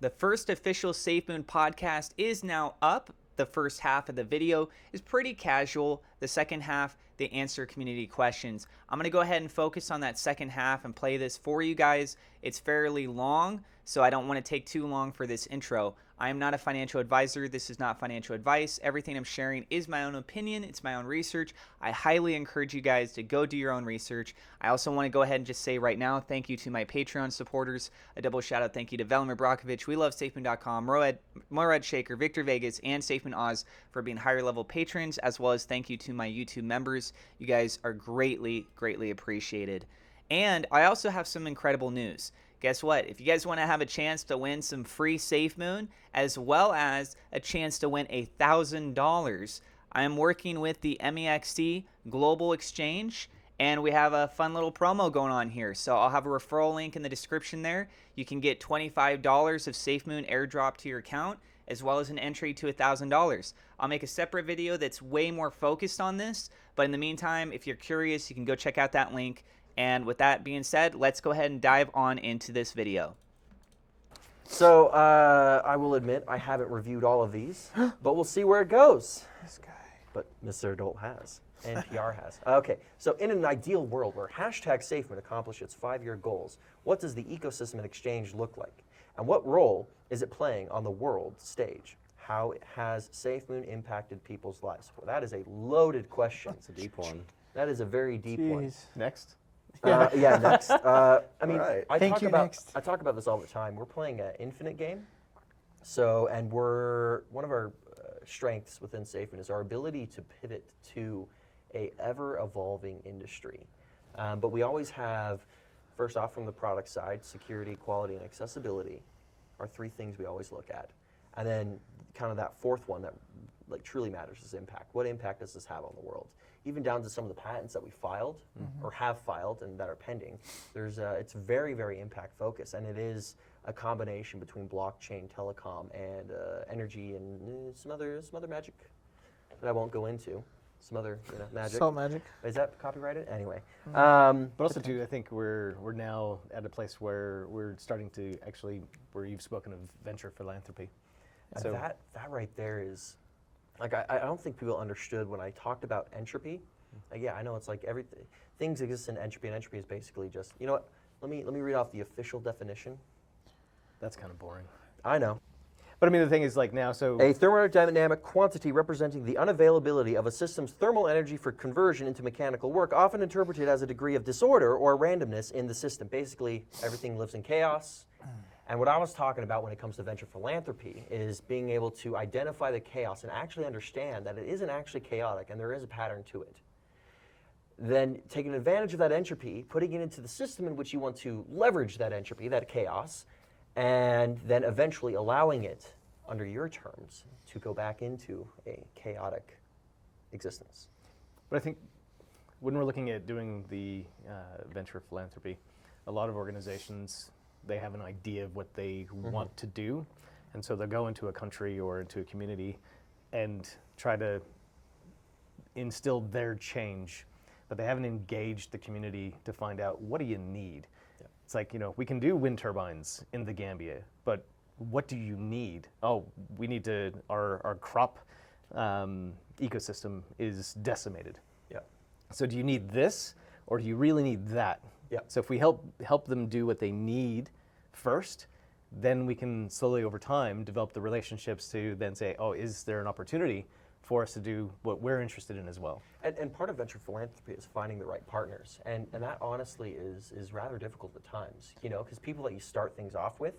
The first official SafeMoon podcast is now up. The first half of the video is pretty casual. The second half, they answer community questions. I'm going to go ahead and focus on that second half and play this for you guys. It's fairly long, so I don't want to take too long for this intro. I am not a financial advisor. This is not financial advice. Everything I'm sharing is my own opinion. It's my own research. I highly encourage you guys to go do your own research. I also want to go ahead and just say right now, thank you to my Patreon supporters. A double shout out thank you to Velimir Brockovich, We Love SafeMoon.com, Morad Shaker, Victor Vegas, and SafeMoon Oz for being higher level patrons, as well as thank you to my YouTube members. You guys are greatly, greatly appreciated. And I also have some incredible news. Guess what? If you guys want to have a chance to win some free SafeMoon, as well as a chance to win $1,000, I am working with the MEXC Global Exchange, and we have a fun little promo going on here. So I'll have a referral link in the description there. You can get $25 of SafeMoon airdrop to your account, as well as an entry to $1,000. I'll make a separate video that's way more focused on this, but in the meantime, if you're curious, you can go check out that link. And with that being said, let's go ahead and dive on into this video. So I will admit I haven't reviewed all of these, but we'll see where it goes. This guy. But Mr. Adult has, and PR has. Okay, so in an ideal world where #SafeMoon accomplish its 5-year goals, what does the ecosystem and exchange look like? And what role is it playing on the world stage? How has SafeMoon impacted people's lives? Well, that is a loaded question. That's a deep one. That is a very deep one. Next. Yeah, next. I mean, right. I Thank talk you, about next. I talk about this all the time. We're playing an infinite game, so we're one of our strengths within SafeMoon is our ability to pivot to a ever-evolving industry. But we always have, first off, from the product side, security, quality, and accessibility are 3 things we always look at, and then kind of that fourth one that like truly matters is impact. What impact does this have on the world? Even down to some of the patents that we filed or have filed and that are pending. There's it's very, very impact focused, and it is a combination between blockchain, telecom, and energy, and some other magic that I won't go into. Some other magic. Salt magic. Is that copyrighted? Anyway. But also too, I think we're now at a place where we're starting to actually, where you've spoken of venture philanthropy. And So that right there is, like, I don't think people understood when I talked about entropy. Like, yeah, I know it's like everything, things exist in entropy, and entropy is basically just, you know what, let me read off the official definition. that's kind of boring. I know. But I mean, the thing is like now, so A thermodynamic quantity representing the unavailability of a system's thermal energy for conversion into mechanical work, often interpreted as a degree of disorder or randomness in the system. Basically, everything lives in chaos. And what I was talking about when it comes to venture philanthropy is being able to identify the chaos and actually understand that it isn't actually chaotic and there is a pattern to it. Then taking advantage of that entropy, putting it into the system in which you want to leverage that entropy, that chaos, and then eventually allowing it, under your terms, to go back into a chaotic existence. But I think when we're looking at doing the venture philanthropy, a lot of organizations, they have an idea of what they want to do. And so they'll go into a country or into a community and try to instill their change, but they haven't engaged the community to find out, what do you need? Yeah. It's like, we can do wind turbines in the Gambia, but what do you need? Oh, we need to, our crop ecosystem is decimated. Yeah. So do you need this, or do you really need that? Yeah. So if we help them do what they need first, then we can slowly over time develop the relationships to then say, oh, is there an opportunity for us to do what we're interested in as well? And part of venture philanthropy is finding the right partners. And that honestly is rather difficult at times, because people that you start things off with,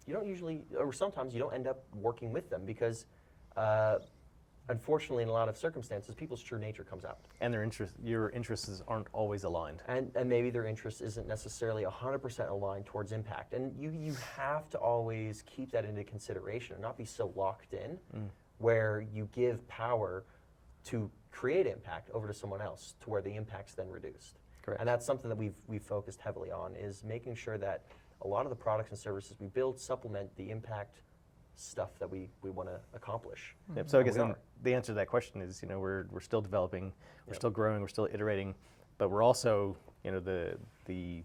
you don't usually, or sometimes you don't end up working with them because unfortunately, in a lot of circumstances, people's true nature comes out. And your interests aren't always aligned. And maybe their interest isn't necessarily 100% aligned towards impact. And you have to always keep that into consideration and not be so locked in where you give power to create impact over to someone else to where the impact's then reduced. Correct. And that's something that we've focused heavily on, is making sure that a lot of the products and services we build supplement the impact stuff that we want to accomplish. Yep. So I And guess we then are. the answer to that question is, we're still developing, we're still growing, we're still iterating, but we're also, the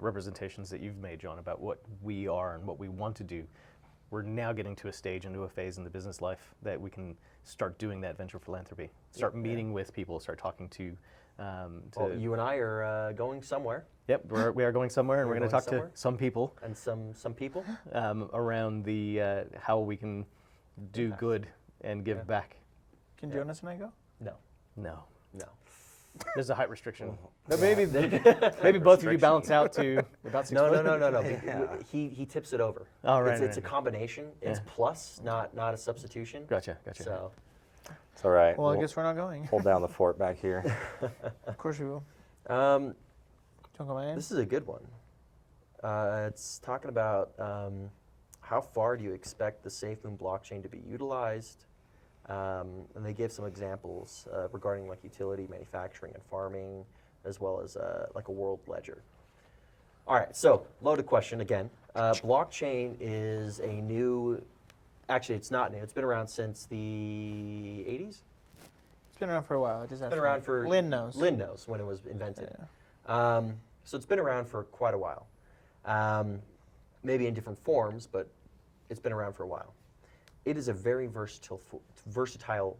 representations that you've made, John, about what we are and what we want to do, we're now getting to a stage, into a phase in the business life that we can start doing that venture philanthropy, start meeting with people, start talking to. Well, you and I are going somewhere. Yep, we are going somewhere, and we're going to talk somewhere. to some people And some people. around the how we can do good and give back. Can Jonas and I go? No. No, No. there's a height restriction. No, maybe. Maybe both of you balance out to about 6 No, foot. no. He tips it over. Oh, right, It's a right. combination. It's plus, not a substitution. Gotcha. So It's all right. Well, I We'll guess we're not going. hold down the fort back here. Of course we will. um, Don't go in. this is a good one. It's talking about how far do you expect the SafeMoon blockchain to be utilized? And they give some examples regarding like utility, manufacturing, and farming, as well as like a world ledger. All right, so loaded question again. Blockchain is a new, actually it's not new, it's been around since the 80s? It's been around for a while. It's been around for, Lynn knows. Lynn knows when it was invented. Yeah. So it's been around for quite a while. Maybe in different forms, but it's been around for a while. It is a very versatile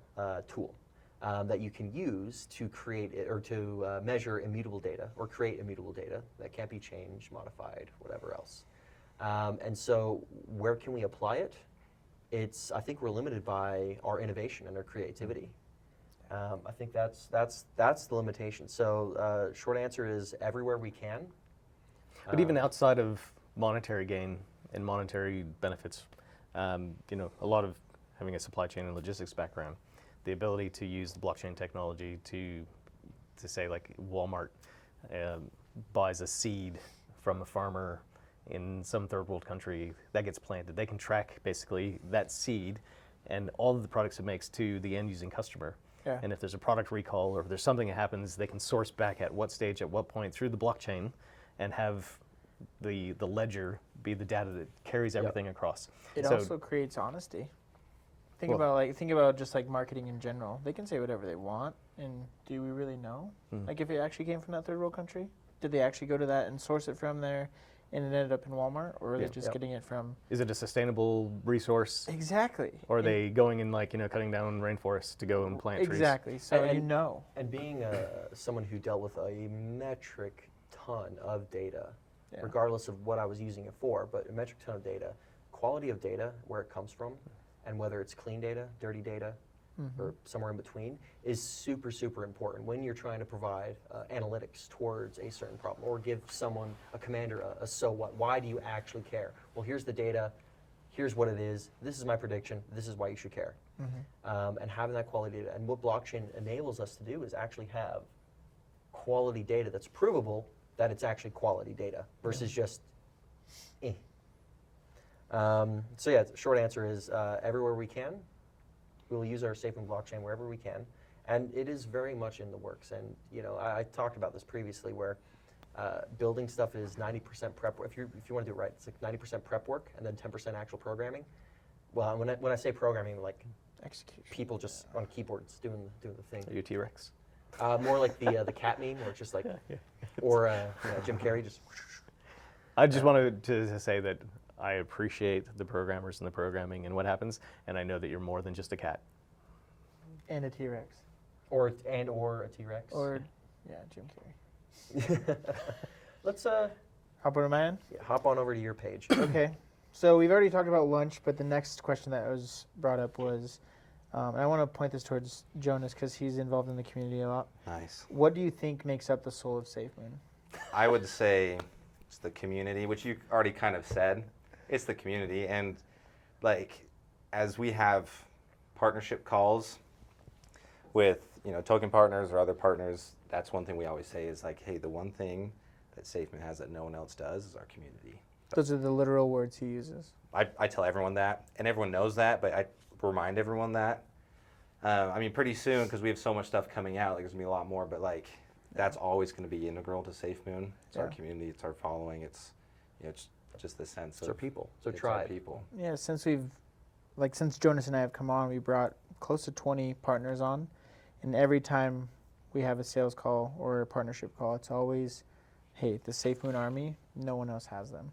tool that you can use to create or to measure immutable data or create immutable data that can't be changed, modified, whatever else. And so where can we apply it? I think we're limited by our innovation and our creativity. I think that's the limitation. So short answer is everywhere we can. But even outside of monetary gain and monetary benefits, you know, a lot of having a supply chain and logistics background, the ability to use the blockchain technology to say like Walmart buys a seed from a farmer in some third world country that gets planted. They can track basically that seed and all of the products it makes to the end using customer. Yeah. And if there's a product recall or if there's something that happens, they can source back at what stage, at what point through the blockchain and have the ledger be the data that carries everything across. It So- also creates honesty. Think Well- about just like marketing in general. They can say whatever they want, and do we really know? Like if it actually came from that third world country, did they actually go to that and source it from there, and it ended up in Walmart, or are they just getting it from? Is it a sustainable resource? Exactly. Or are they going and like, you know, cutting down rainforests to go and plant trees? Exactly. So And- you know. And being someone who dealt with a metric ton of data, Yeah. regardless of what I was using it for, but a metric ton of data, quality of data, where it comes from, and whether it's clean data, dirty data, or somewhere in between, is super, super important when you're trying to provide analytics towards a certain problem, or give someone, a commander, a so what. Why do you actually care? Well, here's the data, here's what it is, this is my prediction, this is why you should care. And having that quality data, and what blockchain enables us to do is actually have quality data that's provable that it's actually quality data versus just So yeah, the short answer is everywhere we can, we'll use our SafeMoon blockchain wherever we can, and it is very much in the works. And you know, I talked about this previously, where building stuff is 90% prep work. If you want to do it right, it's like 90% prep work and then 10% actual programming. Well, when I say programming, like Execution. people just on keyboards doing the thing. Are you T-Rex? More like the cat meme, where it's just like, or Jim Carrey just. I just wanted to say that I appreciate the programmers and the programming and what happens, and I know that you're more than just a cat. And a T-Rex. Or a T-Rex. Or, yeah, Jim Carrey. Let's Hop on my end? hop on over to your page. Okay. So we've already talked about lunch, but the next question that was brought up was, and I want to point this towards Jonas because he's involved in the community a lot. Nice. What do you think makes up the soul of SafeMoon? I would say it's the community, which you already kind of said. It's the community, and like as we have partnership calls with token partners or other partners, that's one thing we always say is like, hey, the one thing that SafeMoon has that no one else does is our community. Those are the literal words he uses. I tell everyone that, and everyone knows that, but I remind everyone that. I mean, pretty soon, because we have so much stuff coming out, like there's gonna be a lot more, but like that's always going to be integral to SafeMoon. It's our community, it's our following, it's it's just the sense It's of our people. It's our it's tribe. our people. Yeah, since Jonas and I have come on, we brought close to 20 partners on, and every time we have a sales call or a partnership call, it's always hey, the SafeMoon Army, no one else has them.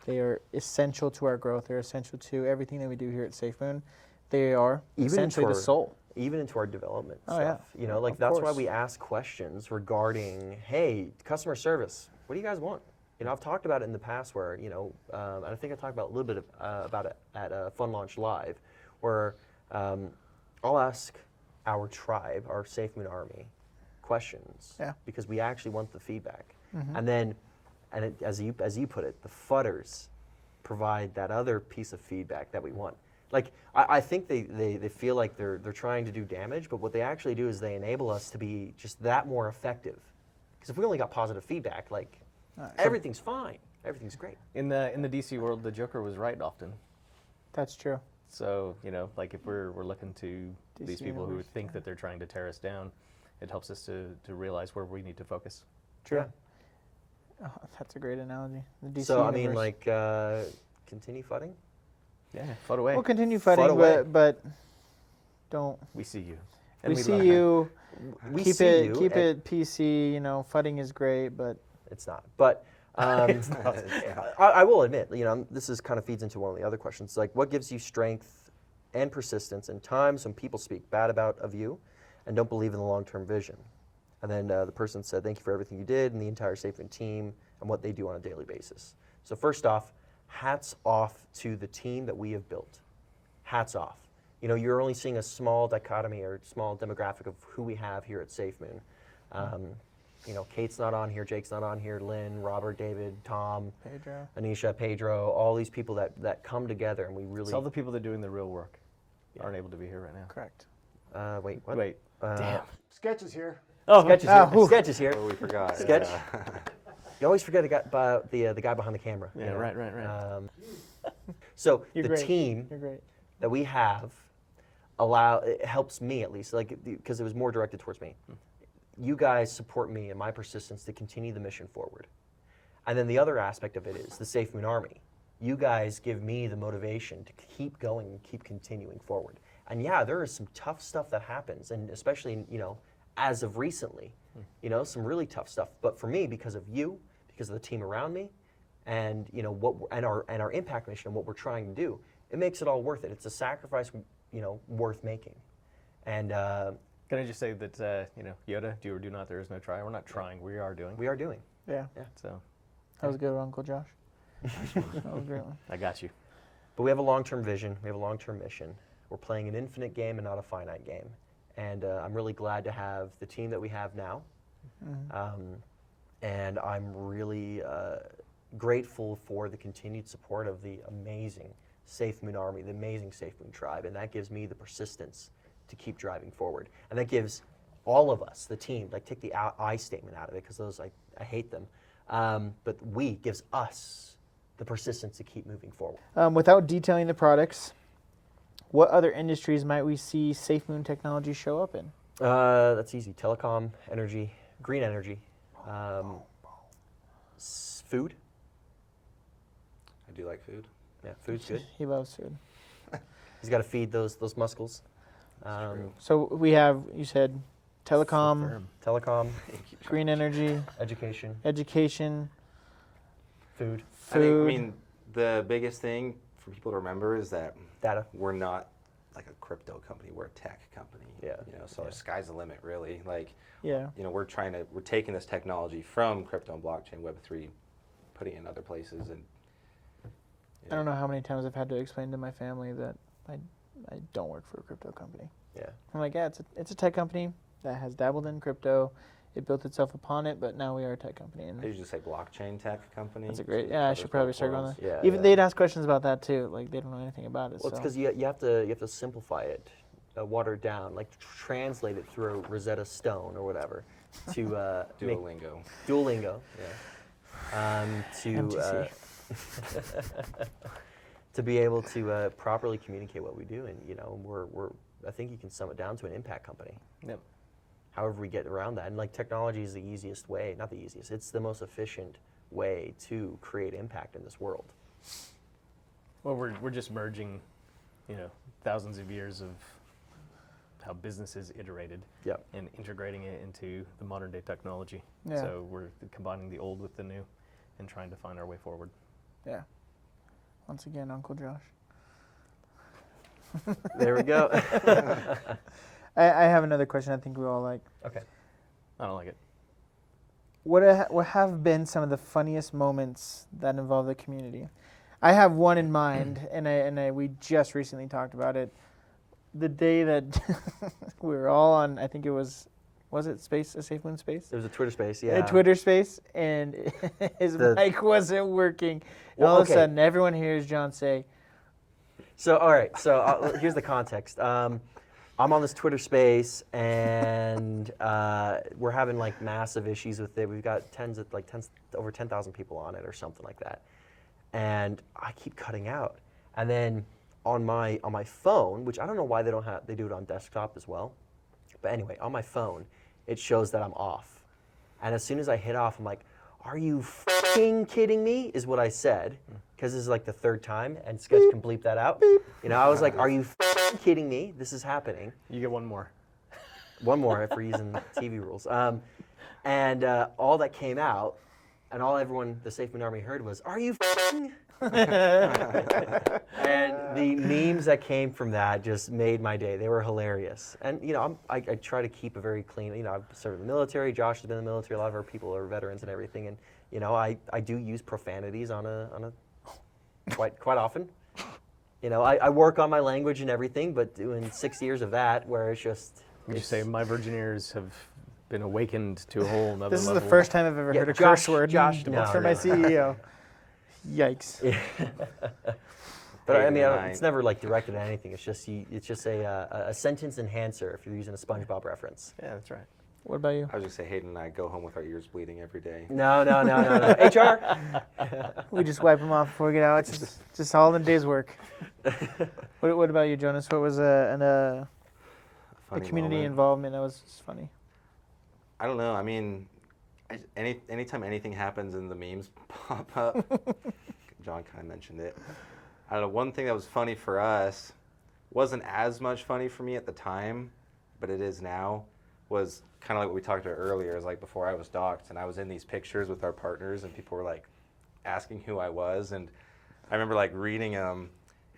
They are essential to our growth. They're essential to everything that we do here at SafeMoon. They are essentially the soul. Even into our development Oh, stuff. yeah. You know, like Of that's why course. we ask questions regarding, hey, customer service, what do you guys want? You know, I've talked about it in the past where, you know, and I think I talked about a little bit about it at Fun Launch Live, where I'll ask our tribe, our SafeMoon Army, questions because we actually want the feedback. And then, as you put it, the fudders provide that other piece of feedback that we want. Like, I think they feel like they're trying to do damage, but what they actually do is they enable us to be just that more effective. Because if we only got positive feedback, like, everything's fine, everything's great. In the DC world, the Joker was right often. That's true. So, you know, like if we're looking to these people who universe, think that they're trying to tear us down, it helps us to realize where we need to focus. True. Oh, that's a great analogy. The DC So, I universe. mean, like, continue fudding? Yeah, FUD away. We'll continue FUD fighting, away. but don't. We see you. We see love you. We keep see it you, keep and it PC. You know, fighting is great, but it's not. But It's not. I will admit, you know, this is kind of feeds into one of the other questions. Like, what gives you strength and persistence in times when people speak bad of you and don't believe in the long-term vision? And then the person said, thank you for everything you did and the entire SafeMoon team and what they do on a daily basis. So first off, hats off to the team that we have built. Hats off. You know, you're only seeing a small dichotomy or small demographic of who we have here at SafeMoon. You know, Kate's not on here, Jake's not on here, Lynn, Robert, David, Tom, Pedro. Anisha, Pedro, all these people that come together and we really... It's all the people that are doing the real work aren't able to be here right now. Correct. wait, what? Wait. Damn. Sketch is here. Oh, Sketches here. whew. Sketches here. Oh, we forgot. Sketch. Yeah. You always forget the guy behind the camera. Yeah, you know? right. So You're the great. team You're great. that we have it helps me at least, like, because it was more directed towards me. You guys support me in my persistence to continue the mission forward. And then the other aspect of it is the SafeMoon Army. You guys give me the motivation to keep going and keep continuing forward. And yeah, there is some tough stuff that happens, and especially, you know, as of recently, you know, some really tough stuff. But for me, because of you, because of the team around me, and you know our impact mission and what we're trying to do, it makes it all worth it. It's a sacrifice, you know, worth making. And Can I just say that, you know, Yoda, do or do not, there is no try. We're not trying, we are doing. we are doing. Yeah. So, That was good, Uncle Josh. That was a great one. I got you. But we have a long-term vision. We have a long-term mission. We're playing an infinite game and not a finite game. And I'm really glad to have the team that we have now. And I'm really grateful for the continued support of the amazing SafeMoon Army, the amazing SafeMoon tribe. And that gives me the persistence to keep driving forward. And that gives all of us, the team, like, take the I statement out of it, because those, I hate them. But gives us the persistence to keep moving forward. Without detailing the products, what other industries might we see SafeMoon technology show up in? That's easy. Telecom, energy, green energy, food. I do like food. Yeah, food's good. He loves food. He's got to feed those muscles. So we have, you said, telecom, Firm. Telecom, green energy, education, education, food, food. I mean, the biggest thing for people to remember is that data. we're not like a crypto company. We're a tech company. Yeah. You know, so the sky's the limit, really. Like, Yeah. you know, we're taking this technology from crypto and blockchain, Web3, putting it in other places, and I don't know how many times I've had to explain to my family that I don't work for a crypto company. Yeah. I'm like, yeah, it's a tech company that has dabbled in crypto. It built itself upon it, but now we are a tech company. I And usually say blockchain tech company. that's a so great. it Yeah, I covers should probably both start going worlds. there. Yeah, Even yeah. they'd ask questions about that too. Like they don't know anything about it. Well, it's so. because you have to simplify it, water it down, like translate it through a Rosetta Stone or whatever, to make Duolingo. Duolingo. Yeah. MTC. To be able to properly communicate what we do, and you know, we're I think you can sum it down to an impact company. Yep. However we get around that, and like technology is the easiest way, not the easiest, it's the most efficient way to create impact in this world. Well, we're just merging, you know, thousands of years of how businesses iterated Yep. and integrating it into the modern day technology. Yeah. So we're combining the old with the new and trying to find our way forward. Yeah. Once again, Uncle Josh. There we go. I have another question I think we all like. Okay. I don't like it. What have been some of the funniest moments that involve the community? I have one in mind, and we just recently talked about it. The day that we were all on, I think it was it Space, a SafeMoon Space? There was a Twitter space, yeah. A Twitter Space, and his mic wasn't working. And Well, all of a okay. sudden, everyone hears John say, So, all right. So here's the context. I'm on this Twitter space, and we're having like massive issues with it. We've got over 10,000 people on it, or something like that. And I keep cutting out. And then on my phone, which I don't know why they do it on desktop as well. But anyway, on my phone, it shows that I'm off. And as soon as I hit off, I'm like, "Are you f***ing kidding me?" is what I said, because this is like the third time, and Sketch can bleep that out. You know, I was like, "Are you f***ing kidding me? This is happening." You get one more. One more if we're using TV rules. And all that came out, and all everyone, the SafeMoon Army, heard was, "Are you f***ing?" And the memes that came from that just made my day. They were hilarious. And you know, I try to keep a very clean. You know, I've served in the military. Josh has been in the military. A lot of our people are veterans and everything. And you know, I do use profanities on a quite often. You know, I work on my language and everything, but doing 6 years of that, where it's just. Would you say my virgin ears have been awakened to a whole nother "This is level? the first time I've ever heard a Josh- curse word Josh, from no, my no. CEO." Yikes. But I mean, Hayden it's never like directed at anything. It's just a sentence enhancer if you're using a SpongeBob reference. Yeah, that's right. What about you? I was just say Hayden and I go home with our ears bleeding every day. No. HR. We just wipe them off before we get out. It's just all in a day's work. What about you, Jonas? What was a Funny community moment. involvement that was just funny? I don't know. I mean, anytime anything happens and the memes pop up, John kind of mentioned it. I don't know. One thing that was funny for us wasn't as much funny for me at the time, but it is now. Was kind of like what we talked about earlier. Is like before I was doxxed, and I was in these pictures with our partners, and people were like asking who I was, and I remember like reading them.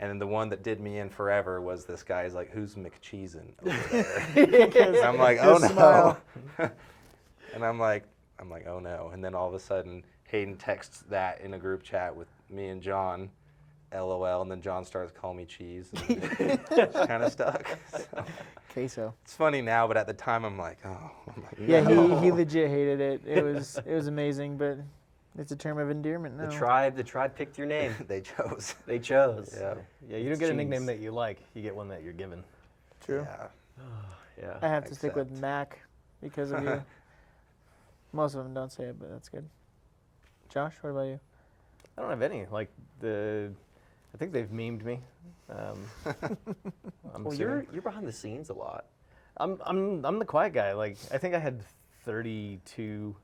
And then the one that did me in forever was this guy's like, "Who's McCheesin over there?" And I'm like, "Oh no!" And I'm like, "Oh no!" And then all of a sudden, Hayden texts that in a group chat with me and John, LOL. And then John starts calling me cheese. And it's kind of stuck. So, Queso. it's funny now, but at the time, I'm like, "Oh." I'm like, Yeah, no. he legit hated it. It was amazing, but it's a term of endearment now. The tribe picked your name. They chose. They chose. Yeah. Yeah, you don't It's get a cheese. nickname that you like. You get one that you're given. True. Yeah. Yeah. I have to stick with Accept. Mac because of you. Most of them don't say it, but that's good. Josh, what about you? I don't have any. Like I think they've memed me. I'm Well, assuming. you're behind the scenes a lot. I'm the quiet guy. Like I think I had 32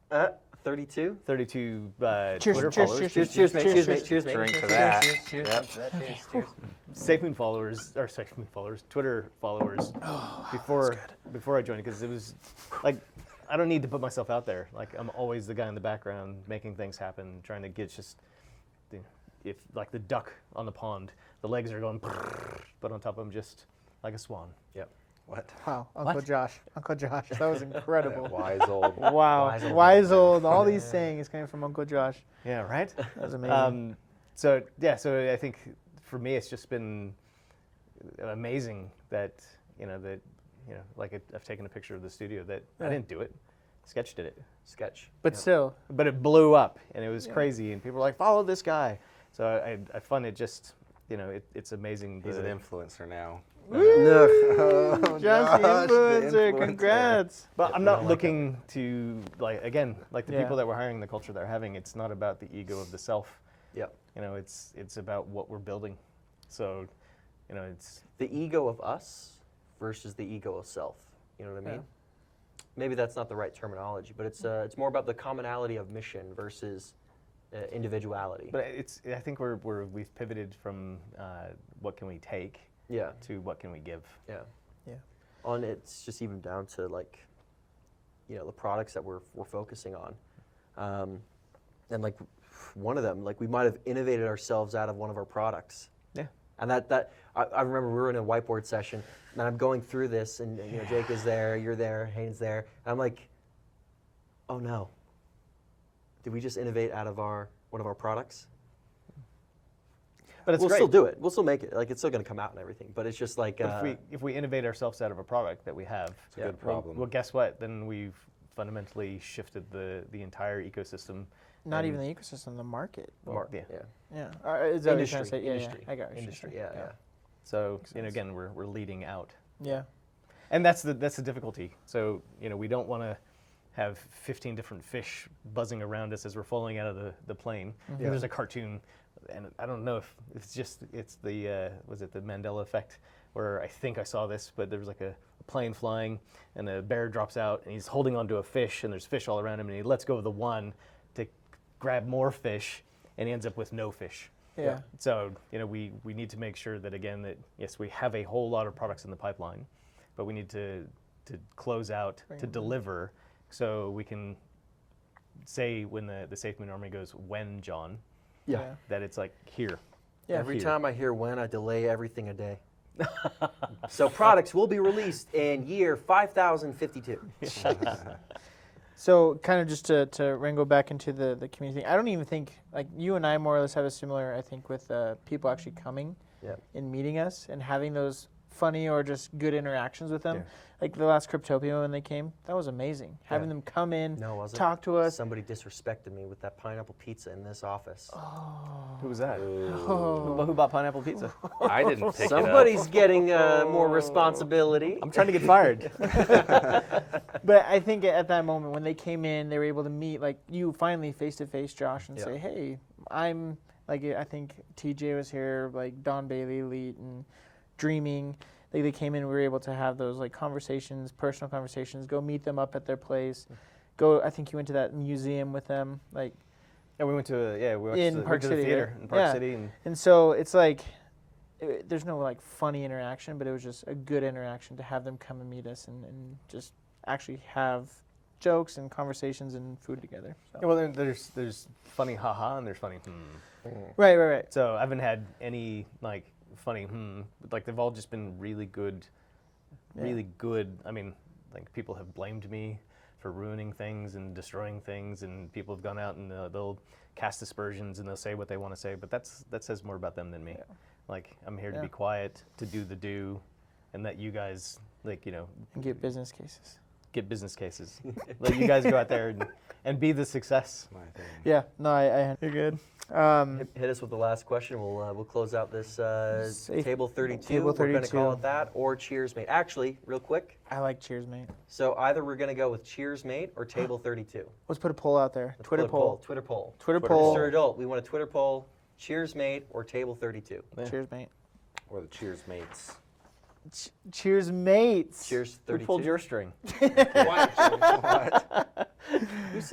32. 32 Cheers, Twitter cheers, followers. Cheers, mate. Cheers, mate. Cheers, mate. Drink to that. Cheers. Yep. SafeMoon followers, or SafeMoon followers, Twitter followers, before I joined, because it was like, I don't need to put myself out there. Like, I'm always the guy in the background making things happen, trying to get just, if like the duck on the pond, the legs are going, but on top of them just like a swan. Yep. What? Wow, Uncle Josh. That was incredible. Wise old. Wow, Wise old. All these sayings came from Uncle Josh. Yeah, right? That was amazing. So I think for me it's just been amazing that like I've taken a picture of the studio that I didn't do it, Sketch did it, Sketch. But still, but it blew up and it was crazy and people were like, follow this guy. So I find it just it's amazing. He's an influencer now. No. Josh the Josh, the influencer, influencer. congrats. But I'm I not like looking to like the Yeah. people that we're hiring, the culture they're having. It's not about the ego of the self. Yep. It's about what we're building. So, it's The ego of us versus the ego of self. You know what I mean? Yeah. Maybe that's not the right terminology, but it's more about the commonality of mission versus individuality. But I think we've pivoted from what can we take Yeah. to what can we give. Yeah. Yeah. On it's just even down to like, the products that we're focusing on, and like one of them, like we might have innovated ourselves out of one of our products. Yeah. And that I remember we were in a whiteboard session, and I'm going through this, and Jake is there, you're there, Hayden's there, and I'm like, oh no, did we just innovate out of one of our products? But it's we'll great. still do it. We'll still make it. Like it's still going to come out and everything. But it's just like But if we innovate ourselves out of a product that we have, It's a good problem. Well, guess what? Then we've fundamentally shifted the entire ecosystem. Not and- even the ecosystem, the market. yeah. Yeah. Is that what you're Industry. trying to say? Yeah, Industry. I got what you're Industry. saying. Yeah. So again, we're leading out, Yeah. and that's the difficulty. So we don't want to have 15 different fish buzzing around us as we're falling out of the plane. Mm-hmm. Yeah. There's a cartoon, and I don't know if it's the was it the Mandela effect, where I think I saw this, but there was like a plane flying, and a bear drops out, and he's holding onto a fish, and there's fish all around him, and he lets go of the one to grab more fish, and he ends up with no fish. Yeah. So we need to make sure that again that yes, we have a whole lot of products in the pipeline, but we need to close out Bring to them in. deliver, so we can say when the SafeMoon Army goes, when John, Yeah. that it's like here. Yeah. Every Here. time I hear when, I delay everything a day. So products will be released in year 5052. So kind of just to go back into the community thing, I don't even think, like you and I more or less have a similar, I think, with people actually coming Yeah. and meeting us and having those funny or just good interactions with them. Yeah. Like the last Cryptopia when they came, that was amazing. Having Yeah. them come in, No, was it? talk to us. Somebody disrespected me with that pineapple pizza in this office. Who was that? Oh. Who bought pineapple pizza? I didn't pick Somebody's getting more responsibility. I'm trying to get fired. But I think at that moment when they came in, they were able to meet like you finally face to face, Josh, and Yeah. say, "Hey, I'm like I think TJ was here, like Don Bailey, Elite, and Dreaming." They came in, we were able to have those like conversations, personal conversations. Go meet them up at their place. Go. I think you went to that museum with them, like. Yeah, we went to we went In to, Park the City, theater right? in Park Yeah. City, And so it's like, there's no like funny interaction, but it was just a good interaction to have them come and meet us and just actually have jokes and conversations and food together. So. Yeah, well, there's funny haha and there's funny Right. So I haven't had any like funny but like they've all just been really good, really good. I mean, like people have blamed me for ruining things and destroying things, and people have gone out and they'll cast aspersions and they'll say what they want to say, but that says more about them than me. Yeah. Like I'm here to Yeah. be quiet, to do the do, and let you guys And get business cases. get business cases. Let you guys go out there and be the success. My thing. Yeah. No, I you're good. Hit us with the last question. We'll close out this Safe- table 32. Table We're going to 32. call it that or Cheers Mate. Actually, real quick. I like Cheers, mate. So either we're going to go with Cheers Mate or table 32. Let's put a poll out there. Let's Twitter put a poll. Twitter poll. Twitter poll. Mr. Adult, we want a Twitter poll. Cheers Mate or table 32. Yeah. Cheers, mate. Or the Cheers mates. Cheers, mates. Cheers Who 32. pulled your string? What?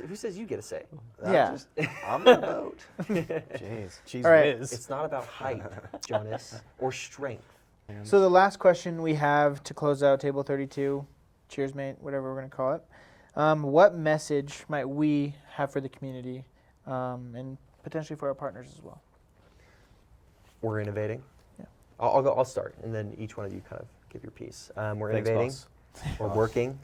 Who says you get a say? Yeah. I'm the vote. Jeez, cheese All right. whiz. It's not about height, Jonas, or strength. So the last question we have to close out table 32, cheers, mate, whatever we're going to call it. What message might we have for the community and potentially for our partners as well? We're innovating. Yeah. I'll start, and then each one of you kind of give your piece. We're Thanks, innovating. boss. We're working.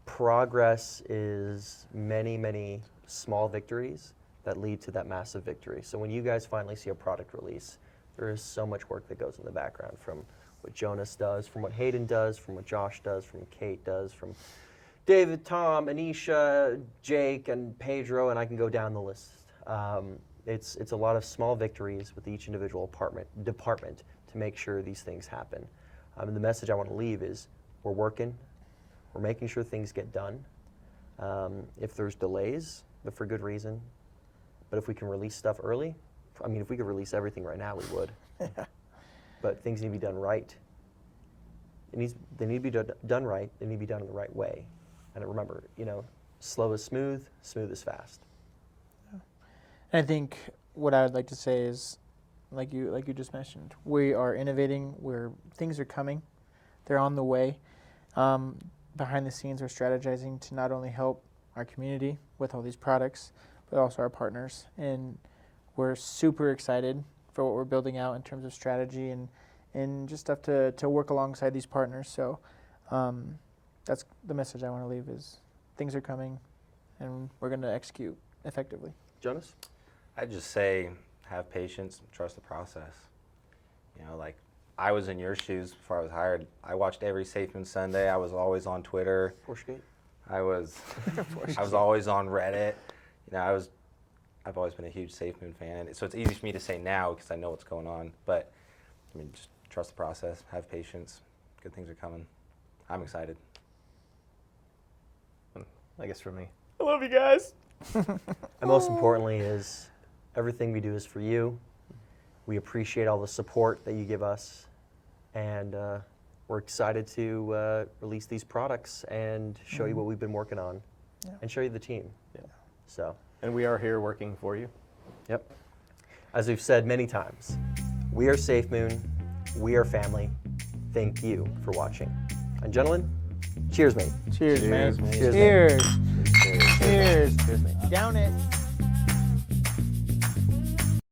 Progress is many, many small victories that lead to that massive victory. So when you guys finally see a product release, there is so much work that goes in the background, from what Jonas does, from what Hayden does, from what Josh does, from what Kate does, from David, Tom, Anisha, Jake, and Pedro, and I can go down the list. It's a lot of small victories with each individual department to make sure these things happen. And the message I want to leave is we're working, we're making sure things get done. If there's delays, but for good reason. But if we can release stuff early, I mean, if we could release everything right now, we would. But things need to be done right. They need to be done right. They need to be done in the right way. And remember, slow is smooth, smooth is fast. And I think what I would like to say is like you just mentioned. We are innovating. Things are coming. They're on the way. Behind the scenes, we're strategizing to not only help our community with all these products, but also our partners. And we're super excited for what we're building out in terms of strategy and just stuff to work alongside these partners. So that's the message I want to leave is things are coming and we're going to execute effectively. Jonas? I'd just say have patience, trust the process. You know, like I was in your shoes before I was hired. I watched every SafeMoon Sunday. I was always on Twitter. Forgate. I was always on Reddit. You know, I've always been a huge SafeMoon fan. So it's easy for me to say now because I know what's going on. But I mean, just trust the process, have patience. Good things are coming. I'm excited. I guess for me, I love you guys. And most importantly is everything we do is for you. We appreciate all the support that you give us. And we're excited to release these products and show you what we've been working on and show you the team. Yeah. So. And we are here working for you. Yep. As we've said many times, we are SafeMoon. We are family. Thank you for watching. And gentlemen, cheers, mate. Cheers, man. Cheers, mate. Cheers. Cheers. Cheers. Cheers, mate. Down it.